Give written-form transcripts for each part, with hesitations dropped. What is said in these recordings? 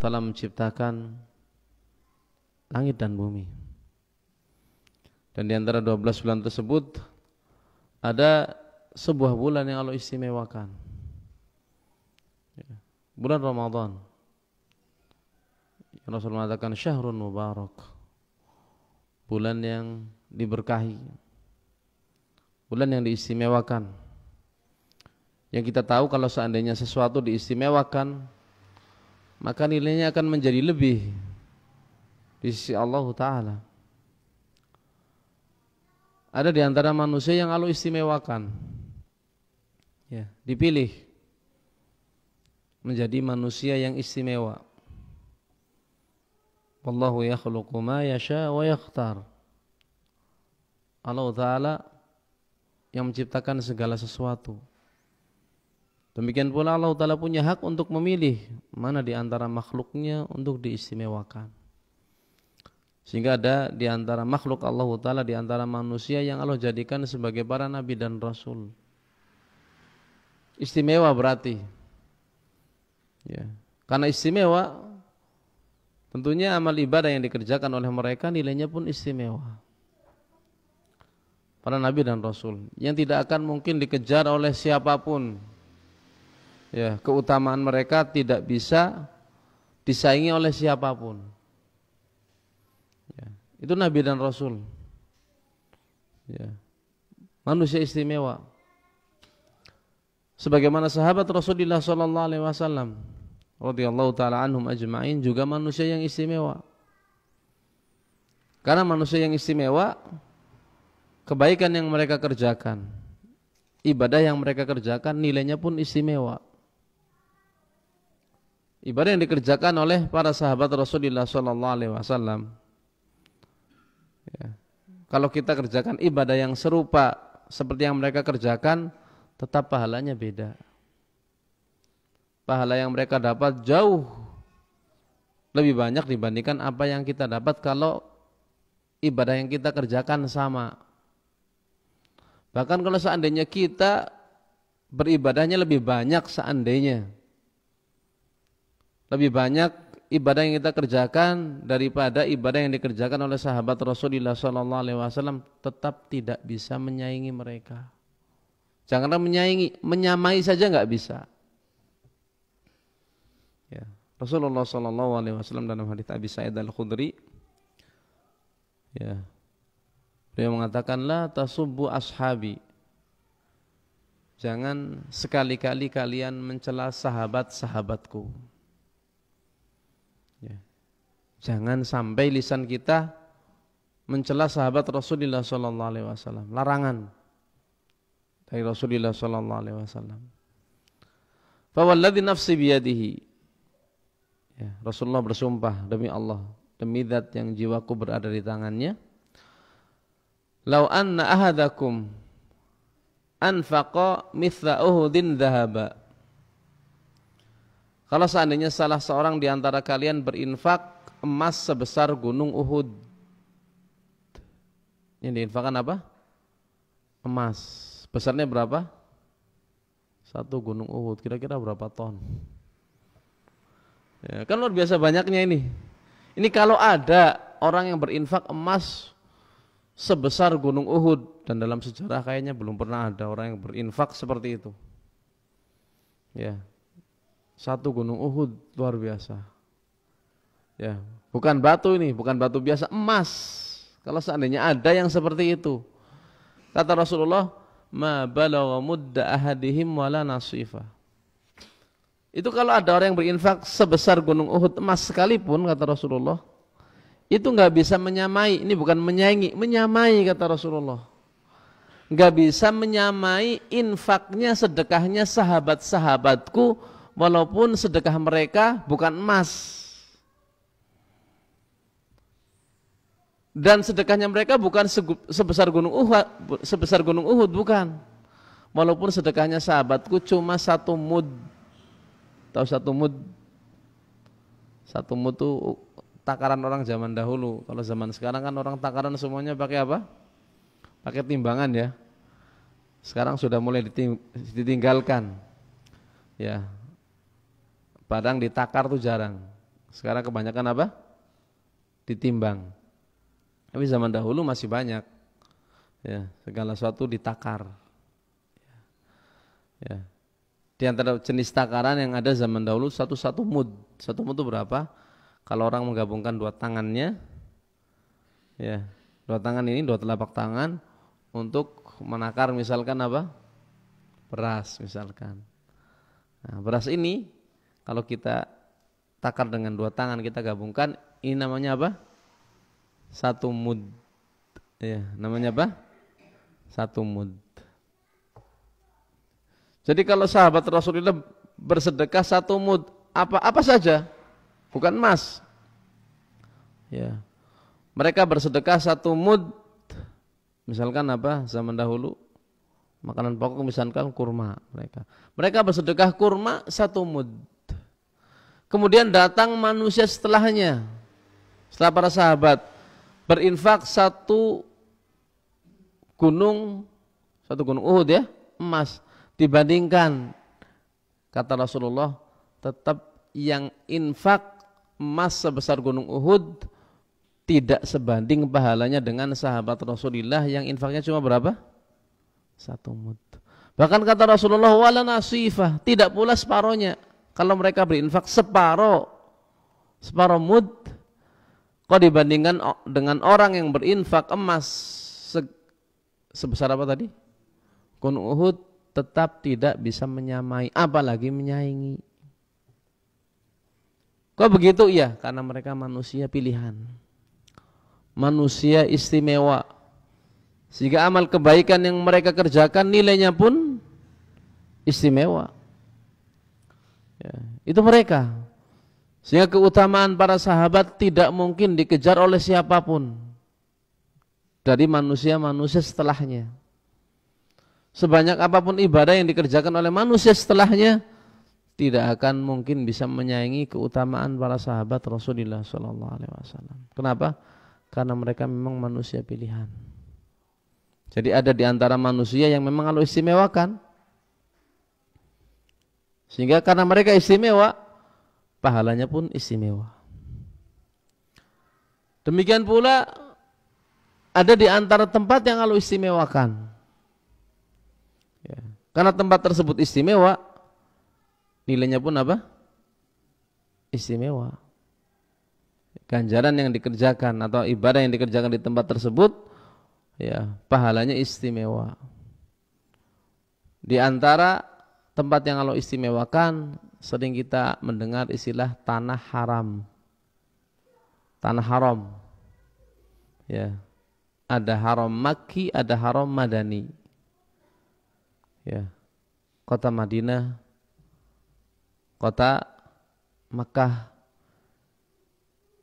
Ta'ala menciptakan langit dan bumi. Dan di antara 12 bulan tersebut ada sebuah bulan yang Allah istimewakan. Bulan Ramadan. Rasul mengatakan syahrun mubarak. Bulan yang diberkahi. Bulan yang diistimewakan. Yang kita tahu kalau seandainya sesuatu diistimewakan, maka nilainya akan menjadi lebih di sisi Allah Ta'ala. Ada di antara manusia yang Allah istimewakan, ya, dipilih menjadi manusia yang istimewa. Wallahu yakhluqu ma yasha wa yakhtar. Allah Ta'ala yang menciptakan segala sesuatu. Demikian pula Allah Ta'ala punya hak untuk memilih mana di antara makhluknya untuk diistimewakan. Sehingga ada di antara makhluk Allah Ta'ala, di antara manusia yang Allah jadikan sebagai para nabi dan rasul. Istimewa berarti, ya, karena istimewa tentunya amal ibadah yang dikerjakan oleh mereka nilainya pun istimewa. Para nabi dan rasul yang tidak akan mungkin dikejar oleh siapapun. Ya, keutamaan mereka tidak bisa disaingi oleh siapapun. Ya, itu nabi dan rasul. Ya, manusia istimewa. Sebagaimana sahabat Rasulullah sallallahu alaihi wasallam radhiyallahu taala anhum ajma'in juga manusia yang istimewa. Karena manusia yang istimewa, kebaikan yang mereka kerjakan, ibadah yang mereka kerjakan nilainya pun istimewa. Ibadah yang dikerjakan oleh para sahabat Rasulullah sallallahu alaihi wasallam, ya, kalau kita kerjakan ibadah yang serupa seperti yang mereka kerjakan, tetap pahalanya beda. Pahala yang mereka dapat jauh lebih banyak dibandingkan apa yang kita dapat kalau ibadah yang kita kerjakan sama. Bahkan kalau seandainya kita beribadahnya lebih banyak, seandainya lebih banyak ibadah yang kita kerjakan daripada ibadah yang dikerjakan oleh sahabat Rasulullah SAW, tetap tidak bisa menyaingi mereka. Janganlah menyaingi, menyamai saja nggak bisa. Ya, Rasulullah SAW dalam hadits Abi Sa'id Al-Khudri, ya, beliau mengatakan, la tasubbu ashabi, jangan sekali-kali kalian mencela sahabat-sahabatku. Ya. Jangan sampai lisan kita mencela sahabat Rasulullah SAW. Larangan dari Rasulullah SAW. Fa walladzi nafsi biyadihi, ya, Rasulullah bersumpah demi Allah, demi zat yang jiwaku berada di tangannya, lau anna ahadakum anfaqa mithla uhudin dhahaba, kalau seandainya salah seorang di antara kalian berinfak emas sebesar gunung Uhud. Yang diinfakkan apa? Emas. Besarnya berapa? 1 gunung Uhud. Kira-kira berapa ton? Ya, kan luar biasa banyaknya ini. Ini kalau ada orang yang berinfak emas sebesar gunung Uhud, dan dalam sejarah kayaknya belum pernah ada orang yang berinfak seperti itu. Ya. 1 gunung Uhud, luar biasa. Ya, bukan batu ini, bukan batu biasa, emas. Kalau seandainya ada yang seperti itu, kata Rasulullah, ma balagha mudda ahadihim wala nasifa. Itu kalau ada orang yang berinfak sebesar gunung Uhud emas sekalipun, kata Rasulullah, itu nggak bisa menyamai. Ini bukan menyaingi, menyamai, kata Rasulullah. Nggak bisa menyamai infaknya, sedekahnya sahabat-sahabatku, walaupun sedekah mereka bukan emas. Dan sedekahnya mereka bukan sebesar gunung Uhud, bukan. Walaupun sedekahnya sahabatku cuma 1 mud. Tahu 1 mud? 1 mud itu takaran orang zaman dahulu. Kalau zaman sekarang kan orang takaran semuanya pakai apa? Pakai timbangan, ya. Sekarang sudah mulai ditinggalkan. Ya. Padang ditakar tuh jarang. Sekarang kebanyakan apa? Ditimbang. Tapi zaman dahulu masih banyak. Ya, segala sesuatu ditakar. Ya. Di antara jenis takaran yang ada zaman dahulu satu mud. Satu mud itu berapa? Kalau orang menggabungkan dua tangannya, ya, dua tangan ini, dua telapak tangan untuk menakar misalkan apa? Beras misalkan. Nah, beras ini kalau kita takar dengan dua tangan, kita gabungkan, ini namanya apa? Satu mud. Ya, namanya apa? Satu mud. Jadi kalau sahabat Rasulullah bersedekah satu mud, apa saja, bukan emas. Ya. Mereka bersedekah satu mud, misalkan apa? Zaman dahulu makanan pokok misalkan kurma Mereka bersedekah kurma satu mud. Kemudian datang manusia setelahnya, setelah para sahabat berinfak satu gunung Uhud ya, emas, dibandingkan kata Rasulullah tetap yang infak emas sebesar gunung Uhud tidak sebanding pahalanya dengan sahabat Rasulullah yang infaknya cuma berapa? Satu mud. Bahkan kata Rasulullah wala nasifah, tidak pula separohnya. Kalau mereka berinfak separuh mud, kok dibandingkan dengan orang yang berinfak emas sebesar apa tadi? Gunung Uhud, tetap tidak bisa menyamai, apalagi menyaingi. Kok begitu? Iya, karena mereka manusia pilihan, manusia istimewa, sehingga amal kebaikan yang mereka kerjakan nilainya pun istimewa. Ya, itu mereka. Sehingga keutamaan para sahabat tidak mungkin dikejar oleh siapapun dari manusia-manusia setelahnya. Sebanyak apapun ibadah yang dikerjakan oleh manusia setelahnya, tidak akan mungkin bisa menyaingi keutamaan para sahabat Rasulullah SAW. Kenapa? Karena mereka memang manusia pilihan. Jadi ada di antara manusia yang memang Allah istimewakan. Sehingga karena mereka istimewa, pahalanya pun istimewa. Demikian pula ada di antara tempat yang Allah istimewakan. Ya. Karena tempat tersebut istimewa, nilainya pun apa? Istimewa. Ganjaran yang dikerjakan atau ibadah yang dikerjakan di tempat tersebut, ya, pahalanya istimewa. Di antara tempat yang Allah istimewakan, sering kita mendengar istilah tanah haram. Tanah haram. Ya. Ada haram Makki, ada haram Madani. Ya. Kota Madinah, kota Makkah.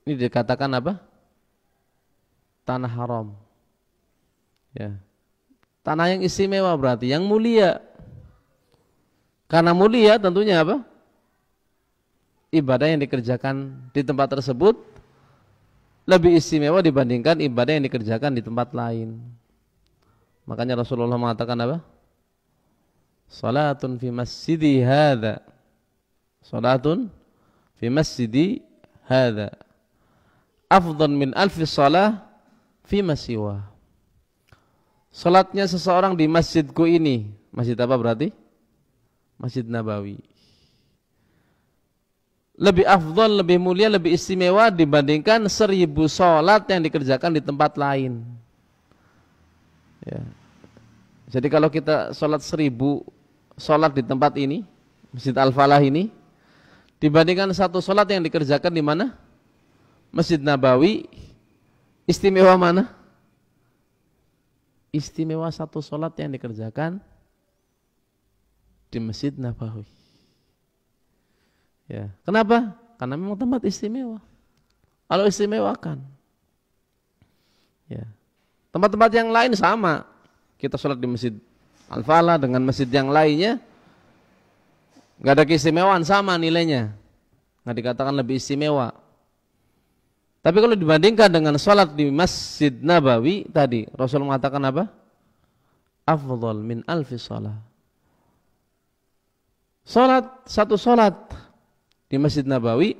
Ini dikatakan apa? Tanah haram. Ya. Tanah yang istimewa berarti, yang mulia. Karena mulia tentunya apa? Ibadah yang dikerjakan di tempat tersebut lebih istimewa dibandingkan ibadah yang dikerjakan di tempat lain. Makanya Rasulullah mengatakan apa? Salatun fi masjidi hadza. Salatun fi masjidi hadza afdal min alfi salah fi masiwa. Salatnya seseorang di masjidku ini, masjid apa berarti? Masjid Nabawi. Lebih afdal, lebih mulia, lebih istimewa dibandingkan 1000 salat yang dikerjakan di tempat lain. Ya. Jadi kalau kita salat 1000 salat di tempat ini, Masjid Al-Falah ini, dibandingkan satu salat yang dikerjakan di mana? Masjid Nabawi, istimewa mana? Istimewa satu salat yang dikerjakan di Masjid Nabawi. Ya, kenapa? Karena memang tempat istimewa. Allah istimewakan. Ya. Tempat-tempat yang lain sama. Kita sholat di Masjid Al-Falah dengan masjid yang lainnya, nggak ada keistimewaan, sama nilainya. Nggak dikatakan lebih istimewa. Tapi kalau dibandingkan dengan sholat di Masjid Nabawi tadi, Rasul mengatakan apa? Afdal min alfi sholat. Sholat, satu sholat di Masjid Nabawi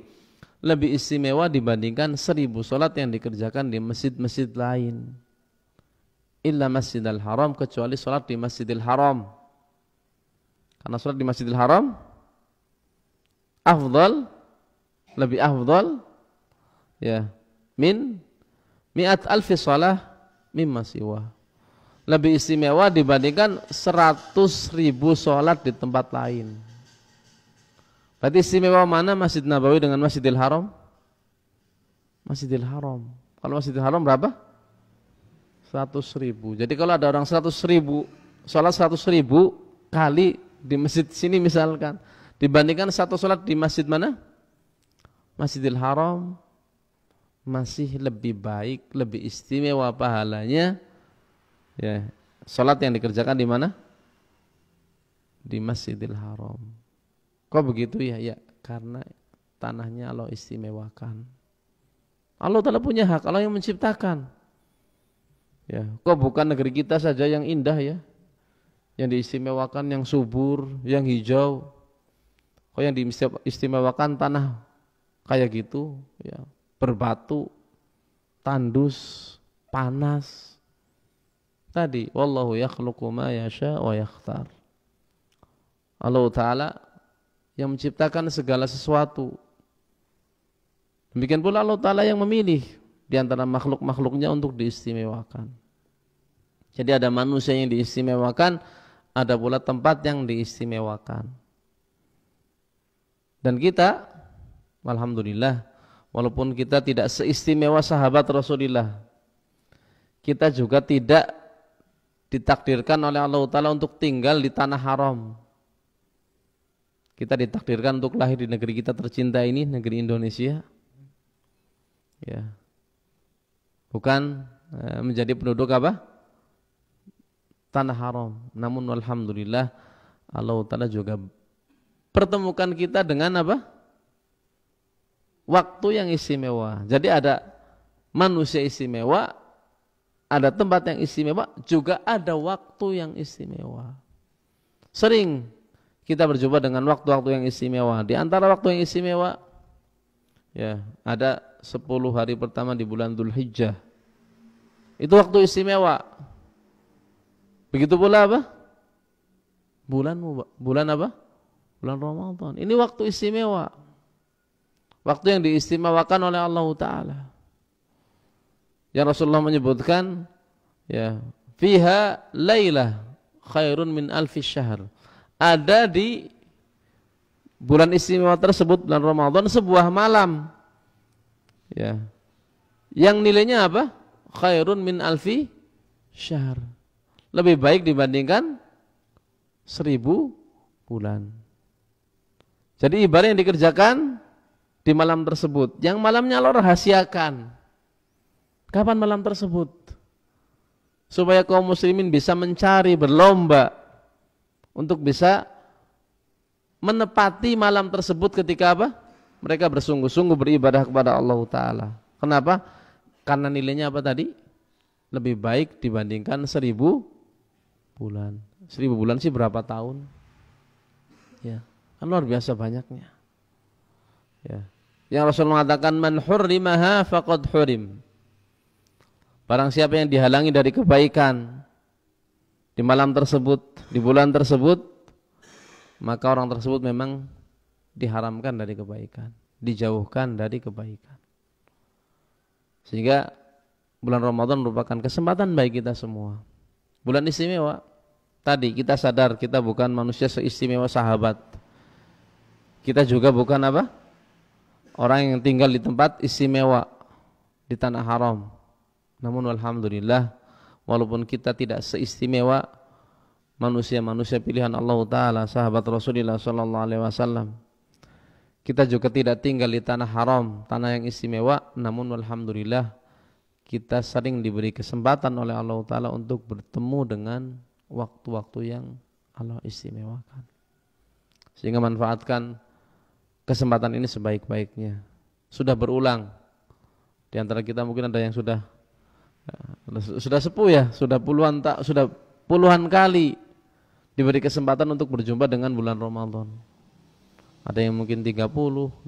lebih istimewa dibandingkan 1000 sholat yang dikerjakan di masjid-masjid lain. Illa Masjidil Haram, kecuali sholat di Masjidil Haram. Karena sholat di Masjidil Haram afdal, lebih afdal ya min mi'at alfi shalah mimma siwa, lebih istimewa dibandingkan 100.000 sholat di tempat lain. Berarti istimewa mana Masjid Nabawi dengan Masjidil Haram? Masjidil Haram. Kalau Masjidil Haram berapa? 100.000. Jadi kalau ada orang 100.000 sholat 100.000 kali di masjid sini misalkan, dibandingkan satu sholat di masjid mana? Masjidil Haram, masih lebih baik, lebih istimewa pahalanya ya sholat yang dikerjakan di mana? Di Masjidil Haram. Kok begitu ya? Ya karena tanahnya Allah istimewakan. Allah Ta'ala punya hak, Allah yang menciptakan ya. Kok bukan negeri kita saja yang indah ya, yang diistimewakan, yang subur, yang hijau. Kok yang diistimewakan tanah kayak gitu ya, berbatu, tandus, panas. Tadi wallahu yakhluqu ma yasha wa yakhtar. Allah Ta'ala yang menciptakan segala sesuatu. Demikian pula Allah Ta'ala yang memilih di antara makhluk-makhluknya untuk diistimewakan. Jadi ada manusia yang diistimewakan, ada pula tempat yang diistimewakan. Dan kita, alhamdulillah, walaupun kita tidak seistimewa sahabat Rasulullah, kita juga tidak ditakdirkan oleh Allah Ta'ala untuk tinggal di tanah haram. Kita ditakdirkan untuk lahir di negeri kita tercinta ini, negeri Indonesia. Ya. Bukan menjadi penduduk apa? Tanah haram. Namun alhamdulillah Allah Ta'ala juga pertemukan kita dengan apa? Waktu yang istimewa. Jadi ada manusia istimewa, ada tempat yang istimewa, juga ada waktu yang istimewa. Sering kita berjumpa dengan waktu-waktu yang istimewa. Di antara waktu yang istimewa ya, ada 10 hari pertama di bulan Dzulhijjah. Itu waktu istimewa. Begitu pula apa? Bulan apa? Bulan Ramadan. Ini waktu istimewa. Waktu yang diistimewakan oleh Allah Ta'ala. Yang Rasulullah menyebutkan ya, fiha lailah khairun min alfi syahr. Ada di bulan istimewa tersebut, bulan Ramadan, sebuah malam ya, yang nilainya apa? Khairun min alfi syahr. Lebih baik dibandingkan 1000 bulan. Jadi ibadah yang dikerjakan di malam tersebut, yang malamnya Allah rahasiakan. Kapan malam tersebut? Supaya kaum muslimin bisa mencari, berlomba untuk bisa menepati malam tersebut ketika apa? Mereka bersungguh-sungguh beribadah kepada Allah Ta'ala. Kenapa? Karena nilainya apa tadi? Lebih baik dibandingkan 1000 bulan. 1000 bulan sih berapa tahun? Ya, kan luar biasa banyaknya. Ya. Yang Rasul mengatakan man hurrimaha faqad hurim. Barang siapa yang dihalangi dari kebaikan di malam tersebut, di bulan tersebut, maka orang tersebut memang diharamkan dari kebaikan, dijauhkan dari kebaikan. Sehingga bulan Ramadan merupakan kesempatan bagi kita semua. Bulan istimewa. Tadi kita sadar kita bukan manusia seistimewa sahabat. Kita juga bukan apa? Orang yang tinggal di tempat istimewa di tanah haram. Namun alhamdulillah, walaupun kita tidak seistimewa manusia-manusia pilihan Allah Ta'ala, sahabat Rasulullah SAW, kita juga tidak tinggal di tanah haram, tanah yang istimewa. Namun alhamdulillah, kita sering diberi kesempatan oleh Allah Ta'ala untuk bertemu dengan waktu-waktu yang Allah istimewakan. Sehingga manfaatkan kesempatan ini sebaik-baiknya. Sudah berulang. Di antara kita mungkin ada yang sudah sepuh ya, sudah puluhan kali diberi kesempatan untuk berjumpa dengan bulan Ramadan. Ada yang mungkin 30, 50,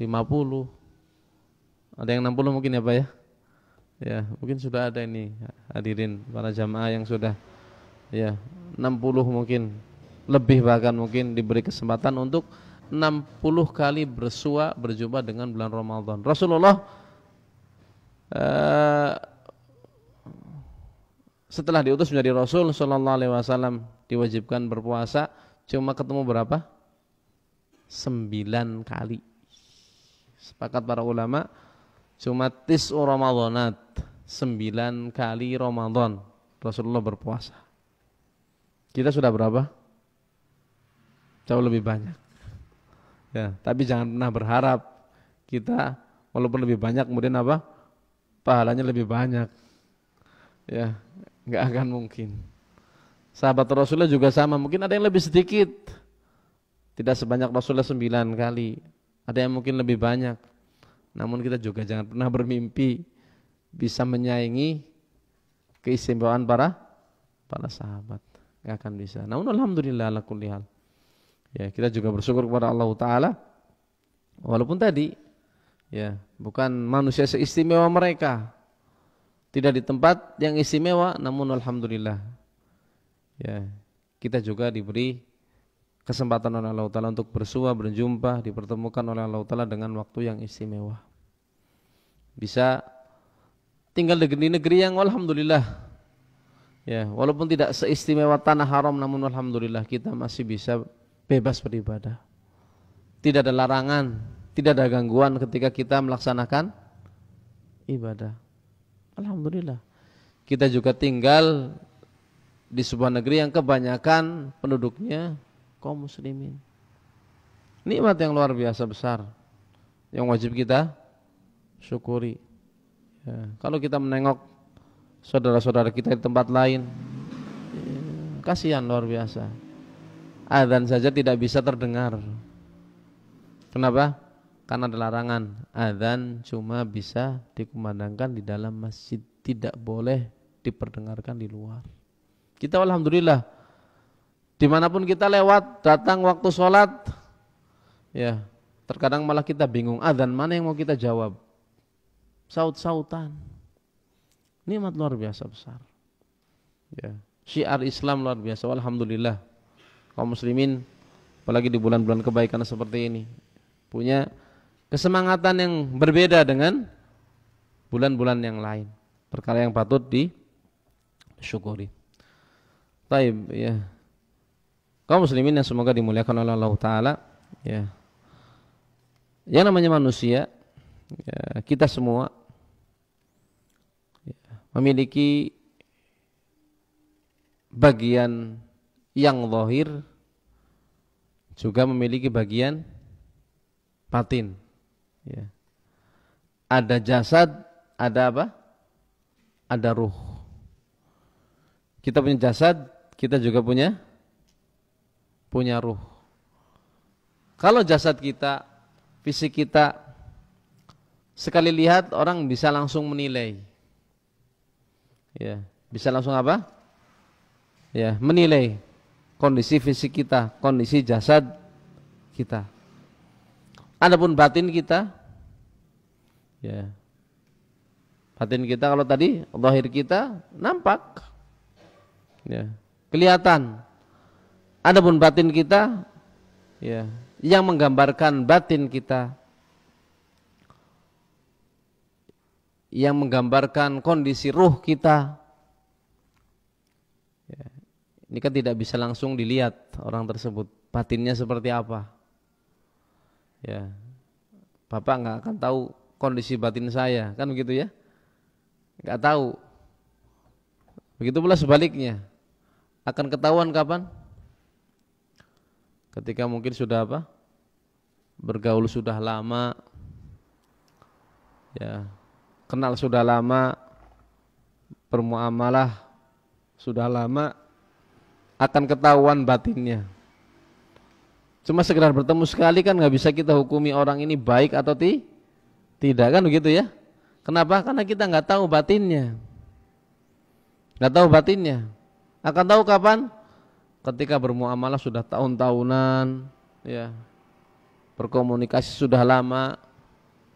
Ada yang 60 mungkin ya Pak ya? Ya, mungkin sudah ada ini hadirin para jamaah yang sudah ya 60 mungkin lebih, bahkan mungkin diberi kesempatan untuk 60 kali bersua berjumpa dengan bulan Ramadan. Rasulullah setelah diutus menjadi Rasul sallallahu alaihi wasallam diwajibkan berpuasa cuma ketemu berapa? 9 kali. Sepakat para ulama cuma tis'u Ramadanat, 9 kali Ramadan Rasulullah berpuasa. Kita sudah berapa? Jauh lebih banyak. Ya, tapi jangan pernah berharap kita walaupun lebih banyak kemudian apa? Pahalanya lebih banyak. Ya, enggak akan mungkin. Sahabat Rasulullah juga sama, mungkin ada yang lebih sedikit. Tidak sebanyak Rasulullah 9 kali. Ada yang mungkin lebih banyak. Namun kita juga jangan pernah bermimpi bisa menyaingi keistimewaan para sahabat. Enggak akan bisa. Namun alhamdulillah ala kulli hal. Ya, kita juga bersyukur kepada Allah Ta'ala. Walaupun tadi ya, bukan manusia seistimewa mereka. Tidak di tempat yang istimewa, namun alhamdulillah. Ya, kita juga diberi kesempatan oleh Allah Ta'ala untuk bersua, berjumpa, dipertemukan oleh Allah Ta'ala dengan waktu yang istimewa. Bisa tinggal di negeri yang alhamdulillah ya, walaupun tidak seistimewa tanah haram, namun alhamdulillah kita masih bisa bebas beribadah. Tidak ada larangan, tidak ada gangguan ketika kita melaksanakan ibadah. Alhamdulillah. Kita juga tinggal di sebuah negeri yang kebanyakan penduduknya kaum muslimin. Nikmat yang luar biasa besar yang wajib kita syukuri. Ya, kalau kita menengok saudara-saudara kita di tempat lain, ya, kasihan luar biasa. Adzan saja tidak bisa terdengar. Kenapa? Karena ada larangan. Adzan cuma bisa dikumandangkan di dalam masjid, tidak boleh diperdengarkan di luar. Kita alhamdulillah dimanapun kita lewat, datang waktu sholat, ya terkadang malah kita bingung adzan mana yang mau kita jawab. Saut-sautan. Nikmat luar biasa besar. Ya, syiar Islam luar biasa. Alhamdulillah kaum muslimin apalagi di bulan-bulan kebaikan seperti ini punya kesemangatan yang berbeda dengan bulan-bulan yang lain. Perkara yang patut disyukuri. Baik, ya. Kaum muslimin yang semoga dimuliakan oleh Allah Ta'ala, ya. Yang namanya manusia, ya, kita semua ya, memiliki bagian yang zahir, juga memiliki bagian batin. Ya. Ada jasad, ada apa? Ada ruh. Kita punya jasad, kita juga punya ruh. Kalau jasad kita, fisik kita, sekali lihat orang bisa langsung menilai. Ya, bisa langsung apa? Ya, menilai kondisi fisik kita, kondisi jasad kita. Adapun batin kita, ya, batin kita kalau tadi zahir kita nampak, ya, kelihatan. Adapun batin kita, ya, yang menggambarkan batin kita, yang menggambarkan kondisi ruh kita, ya, ini kan tidak bisa langsung dilihat orang tersebut batinnya seperti apa. Ya, Bapak nggak akan tahu kondisi batin saya, kan begitu ya? Nggak tahu. Begitu pula sebaliknya. Akan ketahuan kapan? Ketika mungkin sudah apa? Bergaul sudah lama, ya, kenal sudah lama, bermuamalah sudah lama, akan ketahuan batinnya. Cuma sekedar bertemu sekali kan nggak bisa kita hukumi orang ini baik atau tidak, kan begitu ya? Kenapa? Karena kita nggak tahu batinnya, nggak tahu batinnya. Akan tahu kapan? Ketika bermuamalah sudah tahun-tahunan, ya, berkomunikasi sudah lama,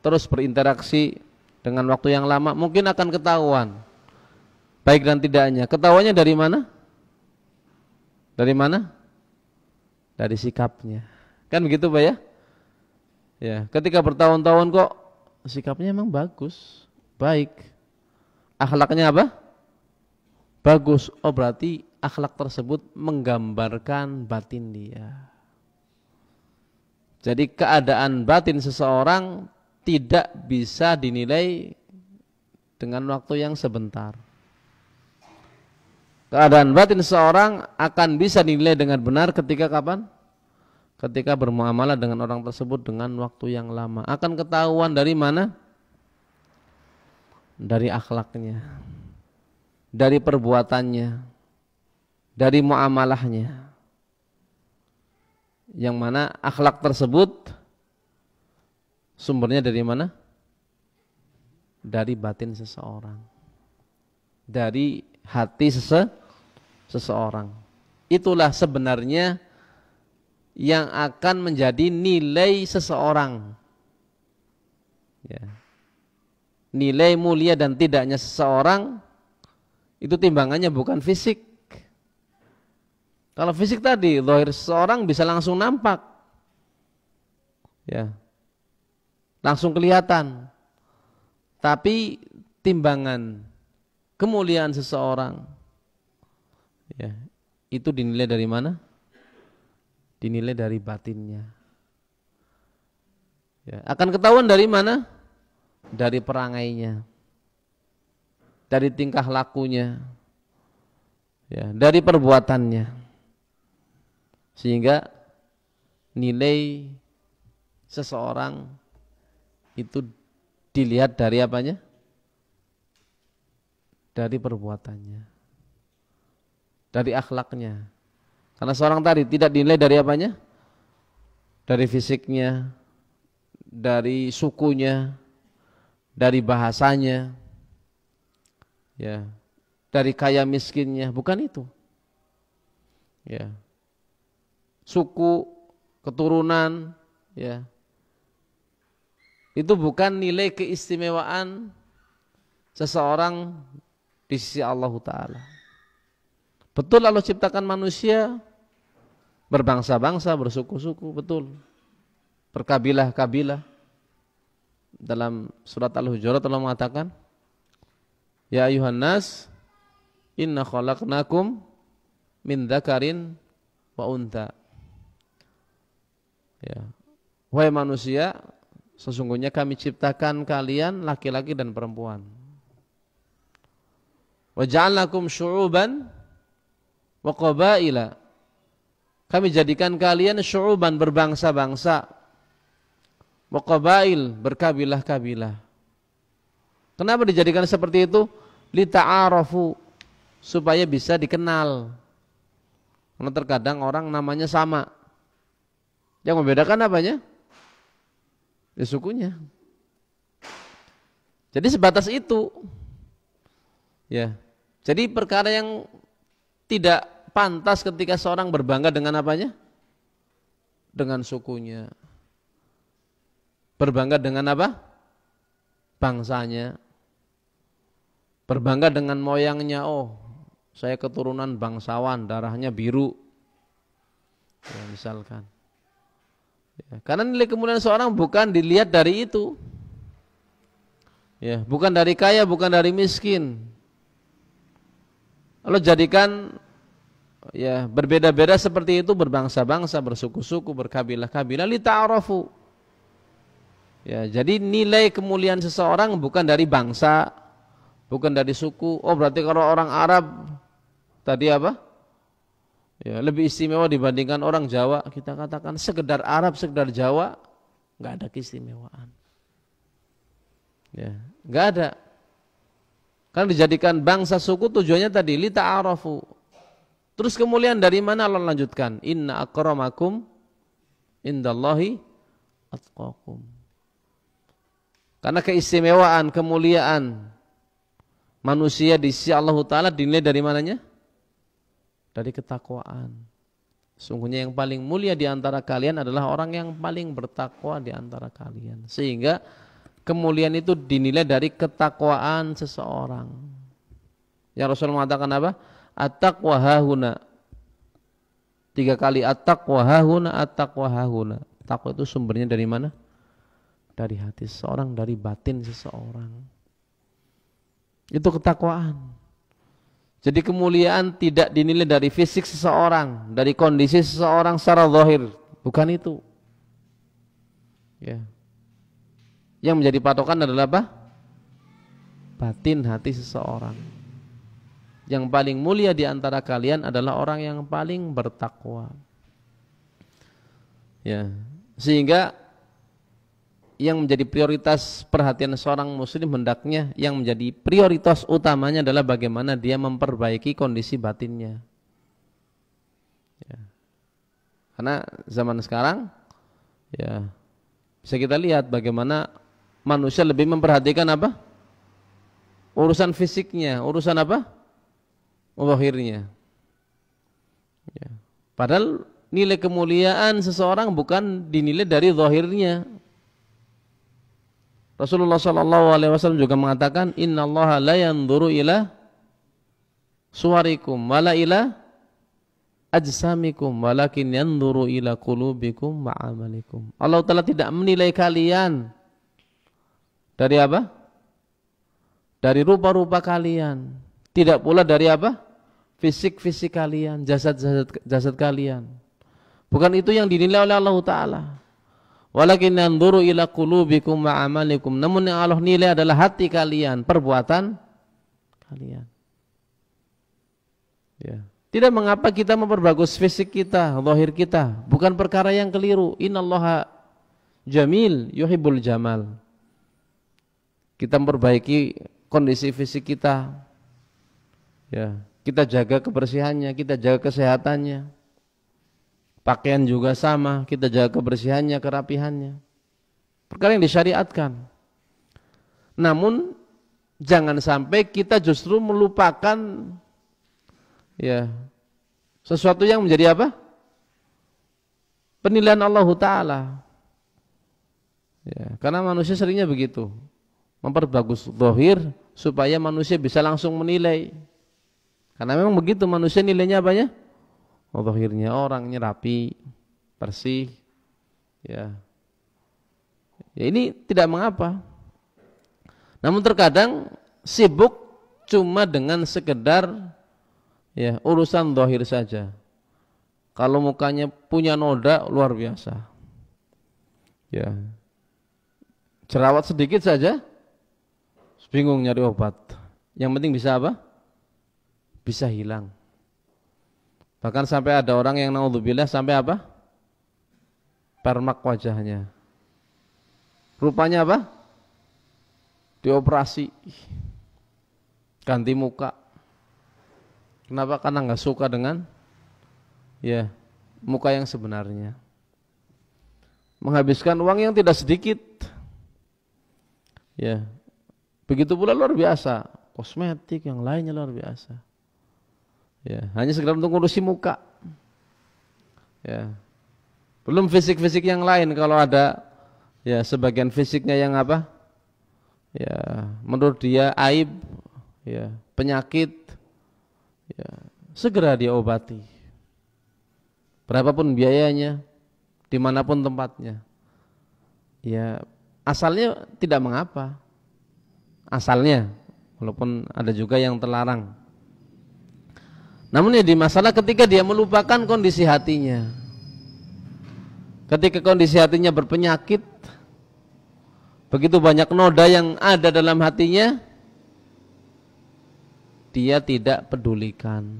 terus berinteraksi dengan waktu yang lama, mungkin akan ketahuan baik dan tidaknya. Ketahuannya dari mana? Dari mana? Dari sikapnya. Kan begitu Pak ya? Ya, ketika bertahun-tahun kok sikapnya emang bagus, baik. Akhlaknya apa? Bagus. Oh berarti akhlak tersebut menggambarkan batin dia. Jadi keadaan batin seseorang tidak bisa dinilai dengan waktu yang sebentar. Keadaan batin seseorang akan bisa dinilai dengan benar ketika kapan? Ketika bermuamalah dengan orang tersebut dengan waktu yang lama. Akan ketahuan dari mana? Dari akhlaknya, dari perbuatannya, dari muamalahnya. Yang mana akhlak tersebut sumbernya dari mana? Dari batin seseorang, dari hati seseorang. Itulah sebenarnya yang akan menjadi nilai seseorang. Ya. Nilai mulia dan tidaknya seseorang itu timbangannya bukan fisik. Kalau fisik tadi, zahir seseorang bisa langsung nampak, ya, langsung kelihatan. Tapi timbangan kemuliaan seseorang, ya, itu dinilai dari mana? Dinilai dari batinnya. Ya, akan ketahuan dari mana? Dari perangainya, dari tingkah lakunya, ya, dari perbuatannya. Sehingga nilai seseorang itu dilihat dari apanya? Dari perbuatannya, dari akhlaknya. Karena seorang tadi tidak dinilai dari apanya? Dari fisiknya, dari sukunya, dari bahasanya, ya, dari kaya miskinnya, bukan itu. Ya. Suku, keturunan, ya, itu bukan nilai keistimewaan seseorang di sisi Allah Ta'ala. Betul Allah ciptakan manusia berbangsa-bangsa, bersuku-suku, betul, berkabilah-kabilah. Dalam surat Al-Hujurat Allah mengatakan, ya ayuhan nas, inna khalaqnakum min dzakarin wa untha. Ya. Wahai manusia, sesungguhnya kami ciptakan kalian laki-laki dan perempuan. Wa ja'alnakum syu'uban wa qabaila. Kami jadikan kalian syu'uban, berbangsa-bangsa, wa qabail, berkabilah-kabilah. Kenapa dijadikan seperti itu? Lita'arafu, supaya bisa dikenal. Karena terkadang orang namanya sama, yang membedakan apanya? Ya sukunya. Jadi sebatas itu. Ya. Jadi perkara yang tidak pantas ketika seorang berbangga dengan apanya? Dengan sukunya. Berbangga dengan apa? Bangsanya. Berbangga dengan moyangnya. Oh, saya keturunan bangsawan, darahnya biru. Ya, misalkan. Ya, karena nilai kemuliaan seorang bukan dilihat dari itu, ya, bukan dari kaya, bukan dari miskin. Allah jadikan, ya, berbeda-beda seperti itu, berbangsa-bangsa, bersuku-suku, berkabilah-kabilah, lita'arafu. Ya, jadi nilai kemuliaan seseorang bukan dari bangsa, bukan dari suku. Oh berarti kalau orang Arab tadi apa? Ya, lebih istimewa dibandingkan orang Jawa. Kita katakan sekedar Arab, sekedar Jawa, nggak ada keistimewaan. Ya, nggak ada. Kan dijadikan bangsa suku tujuannya tadi lita'arafu. Terus kemuliaan dari mana Allah lanjutkan? Inna akramakum indallahi atqakum. Karena keistimewaan, kemuliaan manusia di sisi Allah Ta'ala dinilai dari mananya? Dari ketakwaan. Sungguhnya yang paling mulia di antara kalian adalah orang yang paling bertakwa di antara kalian. Sehingga kemuliaan itu dinilai dari ketakwaan seseorang. Yang Rasul mengatakan apa? At-taqwa hahuna. 3 kali at-taqwa hahuna, at-taqwa hahuna. Takwa itu sumbernya dari mana? Dari hati seseorang, dari batin seseorang. Itu ketakwaan. Jadi kemuliaan tidak dinilai dari fisik seseorang, dari kondisi seseorang secara zahir, bukan itu. Ya. Yang menjadi patokan adalah apa? Batin hati seseorang. Yang paling mulia di antara kalian adalah orang yang paling bertakwa. Ya. Sehingga yang menjadi prioritas perhatian seorang muslim hendaknya yang menjadi prioritas utamanya adalah bagaimana dia memperbaiki kondisi batinnya. Ya. Karena zaman sekarang ya bisa kita lihat bagaimana manusia lebih memperhatikan apa? Urusan fisiknya, urusan apa? Zahirnya. Ya. Padahal nilai kemuliaan seseorang bukan dinilai dari zahirnya. Rasulullah SAW juga mengatakan, Innallaha la yanzuru ila suwarikum wala ila ajsamikum walakin yanzuru ila qulubikum wa amalikum. Allah Ta'ala tidak menilai kalian dari apa? Dari rupa-rupa kalian. Tidak pula dari apa? Fisik-fisik kalian, jasad kalian. Bukan itu yang dinilai oleh Allah Ta'ala. Walakin yanzuru ila qulubikum wa amalikum. Namun yang Allah nilai adalah hati kalian, perbuatan kalian. Ya. Tidak mengapa kita memperbagus fisik kita, zahir kita, bukan perkara yang keliru. Innallaha jamil yuhibbul jamal. Kita memperbaiki kondisi fisik kita. Ya, kita jaga kebersihannya, kita jaga kesehatannya. Pakaian juga sama, kita jaga kebersihannya, kerapihannya. Perkara yang disyariatkan. Namun jangan sampai kita justru melupakan ya sesuatu yang menjadi apa? Penilaian Allah Ta'ala. Ya, karena manusia seringnya begitu. Memperbagus zahir supaya manusia bisa langsung menilai. Karena memang begitu manusia nilainya apanya? Zahirnya orangnya rapi, bersih, ya. Ya ini tidak mengapa. Namun terkadang sibuk cuma dengan sekedar ya urusan zahir saja. Kalau mukanya punya noda luar biasa, ya. Jerawat sedikit saja, bingung nyari obat. Yang penting bisa apa? Bisa hilang. Bahkan sampai ada orang yang naudzubillah sampai apa? Permak wajahnya. Rupanya apa? Dioperasi. Ganti muka. Kenapa? Karena nggak suka dengan ya muka yang sebenarnya. Menghabiskan uang yang tidak sedikit. Ya. Begitu pula luar biasa. Kosmetik yang lainnya luar biasa. Ya, hanya sekedar untuk ngurusi muka. Ya. Belum fisik-fisik yang lain kalau ada ya sebagian fisiknya yang apa? Ya, menurut dia aib, ya, penyakit, ya, segera dia obati. Berapapun biayanya, dimanapun tempatnya. Ya, asalnya tidak mengapa. Asalnya, walaupun ada juga yang terlarang. Namun ya di masalah ketika dia melupakan kondisi hatinya. Ketika kondisi hatinya berpenyakit, begitu banyak noda yang ada dalam hatinya, dia tidak pedulikan.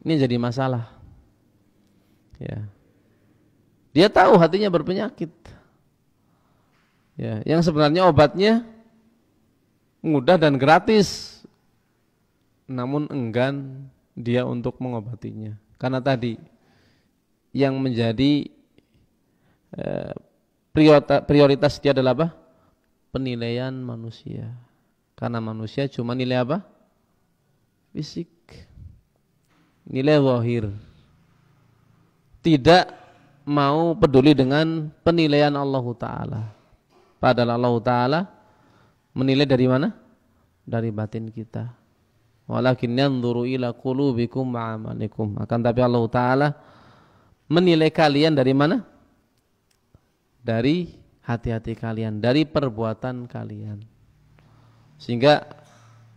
Ini jadi masalah. Ya. Dia tahu hatinya berpenyakit. Ya, yang sebenarnya obatnya mudah dan gratis. Namun enggan dia untuk mengobatinya. Karena tadi yang menjadi prioritas dia adalah apa? Penilaian manusia. Karena manusia cuma nilai apa? Fisik. Nilai zahir. Tidak mau peduli dengan penilaian Allah Ta'ala. Padahal Allah Ta'ala menilai dari mana? Dari batin kita. Walakin yanzuru ila qulubikum wa amalikum. Akan tapi Allah Ta'ala menilai kalian dari mana? Dari hati-hati kalian, dari perbuatan kalian. Sehingga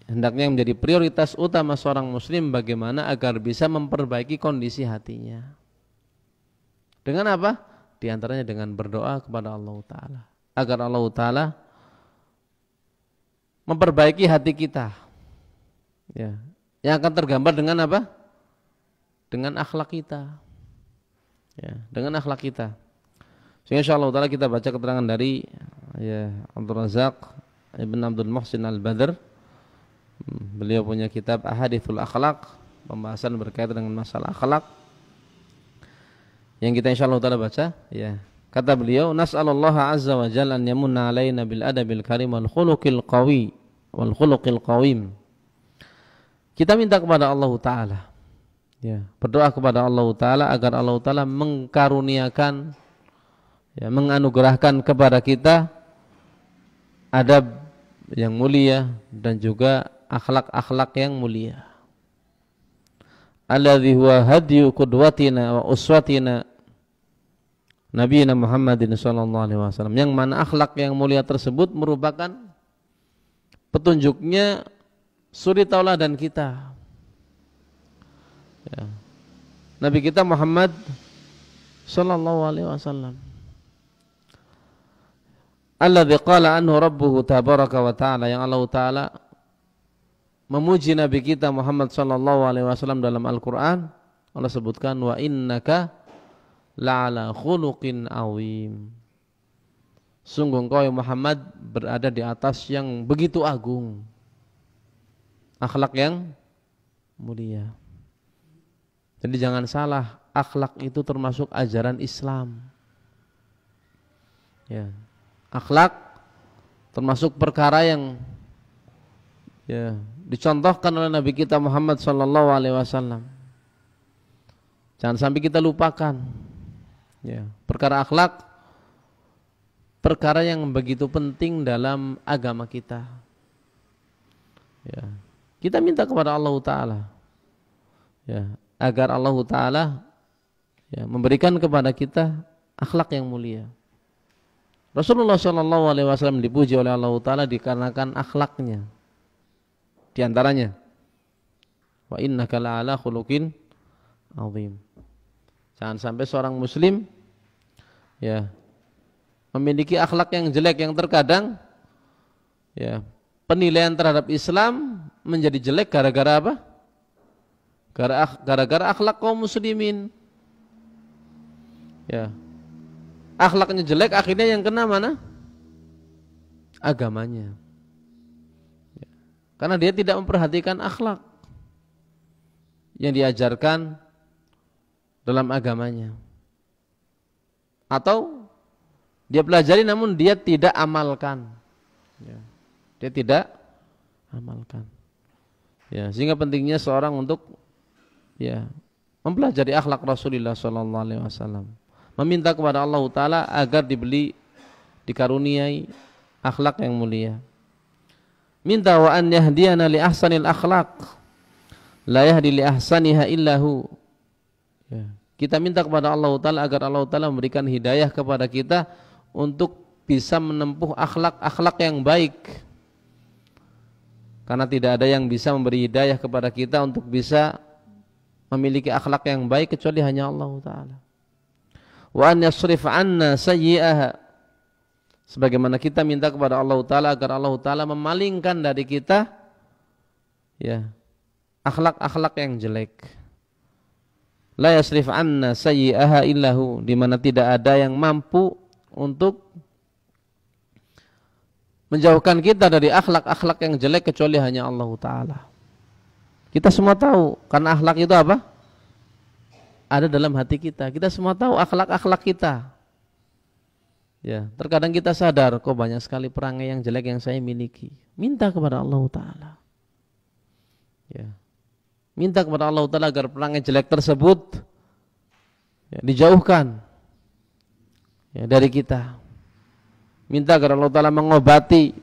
hendaknya menjadi prioritas utama seorang muslim bagaimana agar bisa memperbaiki kondisi hatinya. Dengan apa? Di antaranya dengan berdoa kepada Allah Ta'ala, agar Allah Ta'ala memperbaiki hati kita, ya, yang akan tergambar dengan apa? Dengan akhlak kita, ya, dengan akhlak kita. Sehingga insyaallah Ta'ala kita baca keterangan dari Abdul Razak Ibn Abdul Muhsin Al-Badr. Beliau punya kitab Ahadithul Akhlaq, pembahasan berkaitan dengan masalah akhlak, yang kita insyaallah Ta'ala baca, ya. Kata beliau, nas'alullaha azza wa jalla an yamunna alaina bil adabil karim wal khuluqil qawi wal khuluqil qawim. Kita minta kepada Allah Ta'ala, ya, berdoa kepada Allah Ta'ala agar Allah Ta'ala mengkaruniakan, ya, menganugerahkan kepada kita adab yang mulia dan juga akhlak-akhlak yang mulia. Alladzi huwa hadyu qudwatina wa uswatina Nabi Muhammadin sallallahu alaihi wasallam, yang mana akhlak yang mulia tersebut merupakan petunjuknya suri tauladan kita, ya, Nabi kita Muhammad sallallahu alaihi wasallam. Alladzi qala anhu rabbuhu tabaraka wa ta'ala, yang Allah Ta'ala memuji Nabi kita Muhammad sallallahu alaihi wasallam dalam Al-Qur'an. Allah sebutkan wa innaka la'ala khuluqin awim. Sungguh engkau ya Muhammad berada di atas yang begitu agung, akhlak yang mulia. Jadi jangan salah, akhlak itu termasuk ajaran Islam, ya. Akhlak termasuk perkara yang, ya, dicontohkan oleh Nabi kita Muhammad sallallahu alaihi wasallam. Jangan sampai kita lupakan, ya, perkara akhlak, perkara yang begitu penting dalam agama kita, ya. Kita minta kepada Allah Ta'ala, ya, agar Allah Ta'ala, ya, memberikan kepada kita akhlak yang mulia. Rasulullah Shallallahu Alaihi Wasallam dipuji oleh Allah Ta'ala dikarenakan akhlaknya. Di antaranya, wa innaka la'ala khuluqin azim. Jangan sampai seorang muslim, ya, memiliki akhlak yang jelek, yang terkadang, ya, penilaian terhadap Islam menjadi jelek gara-gara apa? Gara-gara akhlak kaum muslimin, ya. Akhlaknya jelek, akhirnya yang kena mana? Agamanya, ya. Karena dia tidak memperhatikan akhlak yang diajarkan dalam agamanya, atau dia pelajari namun dia tidak amalkan, ya. Dia tidak amalkan, ya. Sehingga pentingnya seorang untuk, ya, mempelajari akhlak Rasulullah Sallallahu Alaihi Wasallam, meminta kepada Allah Ta'ala agar dikaruniai akhlak yang mulia. Minta wa an yahdiyana li ahsanil akhlaq la yahdi li ahsaniha illahu, ya. Kita minta kepada Allah Ta'ala agar Allah Ta'ala memberikan hidayah kepada kita untuk bisa menempuh akhlak-akhlak yang baik, karena tidak ada yang bisa memberi hidayah kepada kita untuk bisa memiliki akhlak yang baik kecuali hanya Allah Ta'ala. Wa an yasrif anna sayyi'aha, sebagaimana kita minta kepada Allah Ta'ala agar Allah Ta'ala memalingkan dari kita, ya, akhlak-akhlak yang jelek. La yasrif anna sayyi'aha illahu, di mana tidak ada yang mampu untuk menjauhkan kita dari akhlak-akhlak yang jelek kecuali hanya Allah Ta'ala. Kita semua tahu, karena akhlak itu apa? Ada dalam hati kita. Kita semua tahu akhlak-akhlak kita, ya. Terkadang kita sadar, kok banyak sekali perangai yang jelek yang saya miliki. Minta kepada Allah Ta'ala, ya. Minta kepada Allah Ta'ala agar perangai jelek tersebut, ya, dijauhkan, ya, dari kita. minta agar Allah Ta'ala mengobati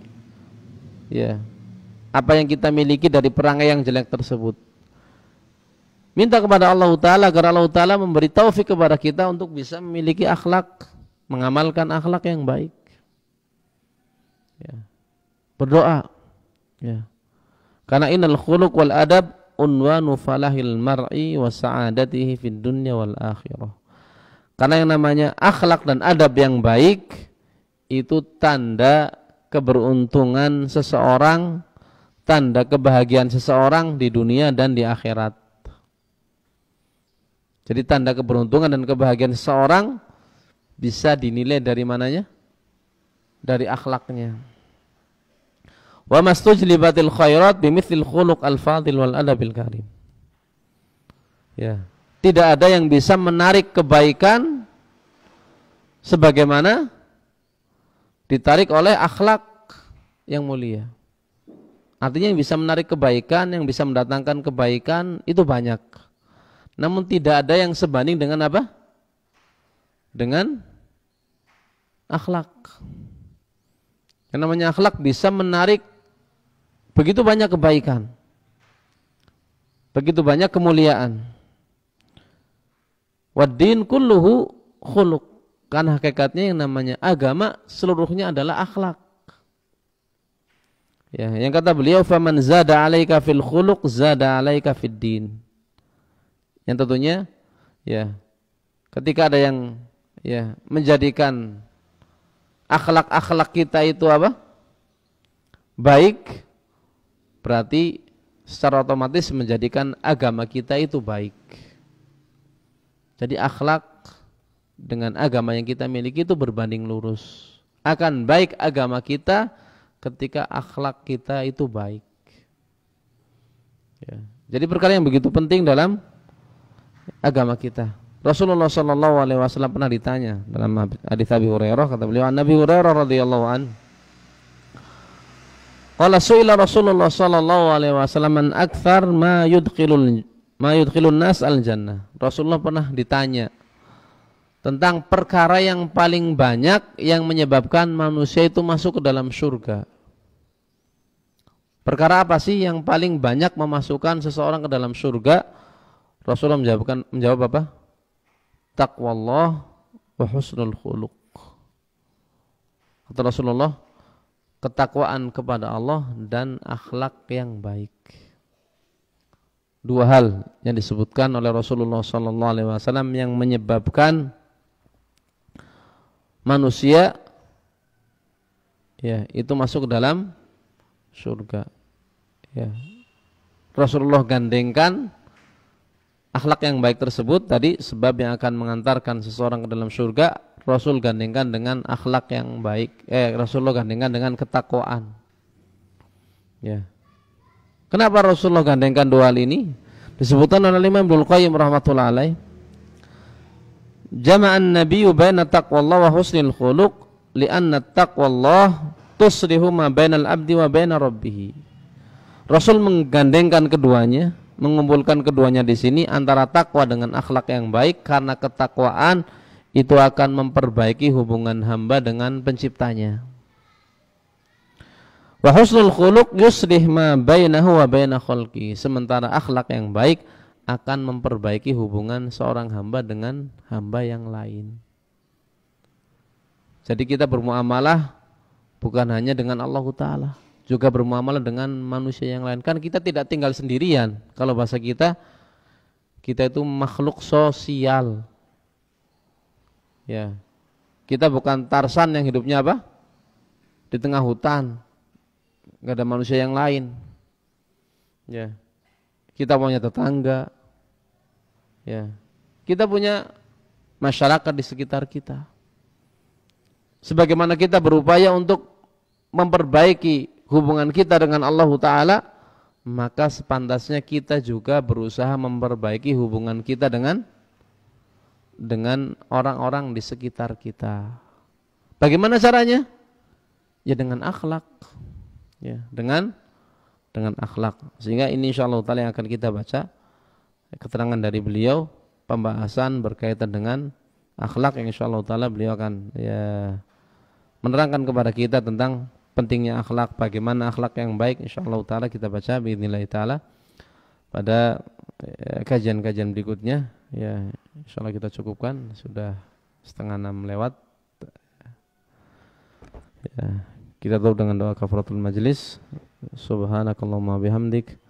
ya apa yang kita miliki dari perangai yang jelek tersebut. Minta kepada Allah Ta'ala agar Allah Ta'ala memberi taufik kepada kita untuk bisa memiliki akhlak, mengamalkan akhlak yang baik. Ya. Berdoa. Ya. Karena innal khuluq wal adab unwanu falahil mar'i wa sa'adatihi fid dunya wal akhirah. Karena yang namanya akhlak dan adab yang baik itu tanda keberuntungan seseorang, tanda kebahagiaan seseorang di dunia dan di akhirat. Jadi tanda keberuntungan dan kebahagiaan seseorang bisa dinilai dari mananya? Dari akhlaknya. Wa mastujlibatil khairat bimithlil khuluq al-fadil wal adabil karim. Ya, tidak ada yang bisa menarik kebaikan sebagaimana ditarik oleh akhlak yang mulia. Artinya yang bisa menarik kebaikan, yang bisa mendatangkan kebaikan itu banyak. Namun tidak ada yang sebanding dengan apa? Dengan akhlak. Yang namanya akhlak bisa menarik begitu banyak kebaikan, begitu banyak kemuliaan. Waddin kulluhu khuluq. Karena hakikatnya yang namanya agama seluruhnya adalah akhlak. Ya, yang kata beliau, faman zada 'alaika fil khuluq zada 'alaika fid din. Yang tentunya ya ketika ada yang ya menjadikan akhlak-akhlak kita itu apa? Baik, berarti secara otomatis menjadikan agama kita itu baik. Jadi akhlak dengan agama yang kita miliki itu berbanding lurus. Akan baik agama kita ketika akhlak kita itu baik. Ya. Jadi perkara yang begitu penting dalam agama kita. Rasulullah SAW pernah ditanya dalam hadits Abi Hurairah, kata beliau, Nabi Hurairah radhiyallahu an, qala su'ila Rasulullah SAW an akthar ma yudkhilun nas al jannah. Rasulullah pernah ditanya tentang perkara yang paling banyak yang menyebabkan manusia itu masuk ke dalam surga. Perkara apa sih yang paling banyak memasukkan seseorang ke dalam surga? Rasulullah menjawab apa? Taqwallah wa husnul khuluq. Kata Rasulullah, ketakwaan kepada Allah dan akhlak yang baik. Dua hal yang disebutkan oleh Rasulullah SAW yang menyebabkan manusia ya itu masuk ke dalam surga. Ya. Rasulullah gandengkan akhlak yang baik tersebut tadi sebab yang akan mengantarkan seseorang ke dalam surga. Rasul gandengkan dengan akhlak yang baik. Rasulullah gandengkan dengan ketakwaan. Ya. Kenapa Rasulullah gandengkan dua hal ini? Disebutkan oleh Imam Ibnu Qayyim rahmatullah alaih. Jama'an nabiyyu baina taqwallah wa husnil khuluq li'anna taqwallah tuslihu ma bainal abdi wa baina rabbih. Rasul menggandengkan keduanya, mengumpulkan keduanya di sini antara takwa dengan akhlak yang baik karena ketakwaan itu akan memperbaiki hubungan hamba dengan penciptanya. Wa husnul khuluq yuslih ma bainahu wa baina khalqi. Sementara akhlak yang baik akan memperbaiki hubungan seorang hamba dengan hamba yang lain. Jadi kita bermuamalah bukan hanya dengan Allah Ta'ala, juga bermuamalah dengan manusia yang lain. Kan kita tidak tinggal sendirian. Kalau bahasa kita itu makhluk sosial. Ya. Kita bukan Tarsan yang hidupnya apa? Di tengah hutan. Enggak ada manusia yang lain. Ya. Kita punya tetangga. Ya. Kita punya masyarakat di sekitar kita. Sebagaimana kita berupaya untuk memperbaiki hubungan kita dengan Allah Ta'ala, maka sepantasnya kita juga berusaha memperbaiki hubungan kita dengan orang-orang di sekitar kita. Bagaimana caranya? Ya dengan akhlak. Ya, dengan akhlak. Sehingga ini insyaallah ta'ala yang akan kita baca keterangan dari beliau, pembahasan berkaitan dengan akhlak yang insyaallah ta'ala beliau akan ya menerangkan kepada kita tentang pentingnya akhlak, bagaimana akhlak yang baik. Insyaallah taala kita baca biidznillah taala pada kajian-kajian berikutnya. Ya, insyaallah kita cukupkan, sudah 5:30 lewat. Ya, kita tutup dengan doa kafaratul majlis. Subhanakallahumma bihamdik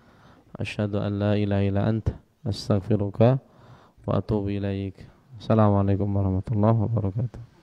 asyhadu an la ilaha illa anta astaghfiruka wa atubu ilaik. Assalamualaikum warahmatullahi wabarakatuh.